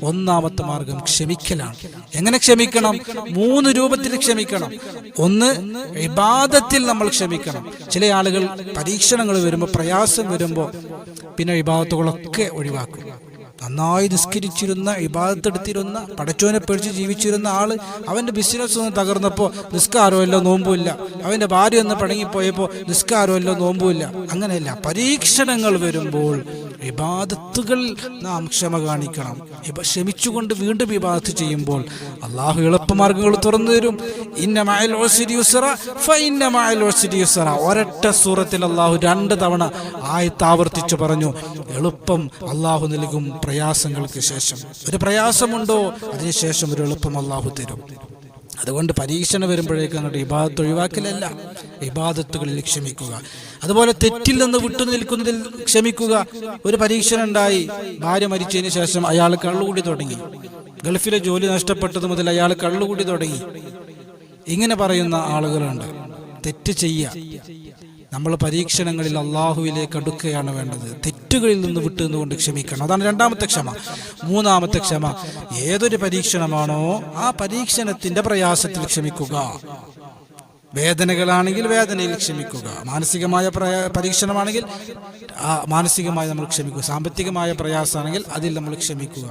ഒന്നാമത്തെ മാർഗം ക്ഷമിക്കലാണ്. എങ്ങനെ ക്ഷമിക്കണം? 3 രൂപത്തിൽ ക്ഷമിക്കണം. ഒന്ന്, ഇബാദത്തിൽ നമ്മൾ ക്ഷമിക്കണം. ചില ആളുകൾ പരീക്ഷണങ്ങൾ വരുമ്പോൾ, പ്രയാസം വരുമ്പോൾ പിന്നെ ഇബാദത്തുകളൊക്കെ ഒഴിവാക്കും. നന്നായി നിസ്കരിച്ചിരുന്ന, ഇബാദത്തെടുത്തിരുന്ന, പടച്ചോനെ പേടിച്ച് ജീവിച്ചിരുന്ന ആള് അവന്റെ ബിസിനസ് ഒന്ന് തകർന്നപ്പോൾ നിസ്കാരമല്ല നോമ്പുമില്ല, അവന്റെ ഭാര്യ ഒന്ന് പടങ്ങിപ്പോയപ്പോൾ നിസ്കാരമല്ല നോമ്പുമില്ല. അങ്ങനെയല്ല, പരീക്ഷണങ്ങൾ വരുമ്പോൾ ഇബാദത്തുകൾ നാം ക്ഷമ കാണിക്കണം. ക്ഷമിച്ചുകൊണ്ട് വീണ്ടും ഇബാദത്ത് ചെയ്യുമ്പോൾ അള്ളാഹു എളുപ്പമാർഗങ്ങൾ തുറന്നു തരും. ഇന്ന മഅൽ ഉസ്രി യുസ്റ ഫഇന്ന മഅൽ ഉസ്രി യുസ്റ. ഒരൊറ്റ സൂറത്തിൽ അള്ളാഹു 2 തവണ ആയത്ത് ആവർത്തിച്ചു പറഞ്ഞു. എളുപ്പം അള്ളാഹു നൽകും പ്രയാസങ്ങൾക്ക് ശേഷം. ഒരു പ്രയാസമുണ്ടോ, അതിനുശേഷം ഒരു എളുപ്പം അള്ളാഹു തരും. അതുകൊണ്ട് പരീക്ഷണം വരുമ്പോഴേക്കും അങ്ങോട്ട് ഇബാദത്ത് ഒഴിവാക്കലല്ല, ഇബാദത്തുകളിൽ ക്ഷമിക്കുക. അതുപോലെ തെറ്റിൽ നിന്ന് വിട്ടു നിൽക്കുന്നതിൽ ക്ഷമിക്കുക. ഒരു പരീക്ഷണം ഉണ്ടായി, ഭാര്യ മരിച്ചതിന് ശേഷം അയാൾ കള്ളുകൂടി തുടങ്ങി. ഗൾഫിലെ ജോലി നഷ്ടപ്പെട്ടത് മുതൽ അയാൾ കള്ളുകൂടി തുടങ്ങി. ഇങ്ങനെ പറയുന്ന ആളുകളുണ്ട്. തെറ്റ് ചെയ്യുക. നമ്മൾ പരീക്ഷണങ്ങളിൽ അള്ളാഹുവിലേക്ക് അടുക്കുകയാണ് വേണ്ടത്. തെറ്റുകളിൽ നിന്ന് വിട്ടുനിന്നുകൊണ്ട് ക്ഷമിക്കണം. അതാണ് 2ാമത്തെ ക്ഷമ. 3ാമത്തെ ക്ഷമ, ഏതൊരു പരീക്ഷണമാണോ ആ പരീക്ഷണത്തിന്റെ പ്രയാസത്തിൽ ക്ഷമിക്കുക. വേദനകളാണെങ്കിൽ വേദനയിൽ ക്ഷമിക്കുക. മാനസികമായ പരീക്ഷണമാണെങ്കിൽ മാനസികമായി നമ്മൾ ക്ഷമിക്കുക. സാമ്പത്തികമായ പ്രയാസമാണെങ്കിൽ അതിൽ നമ്മൾ ക്ഷമിക്കുക.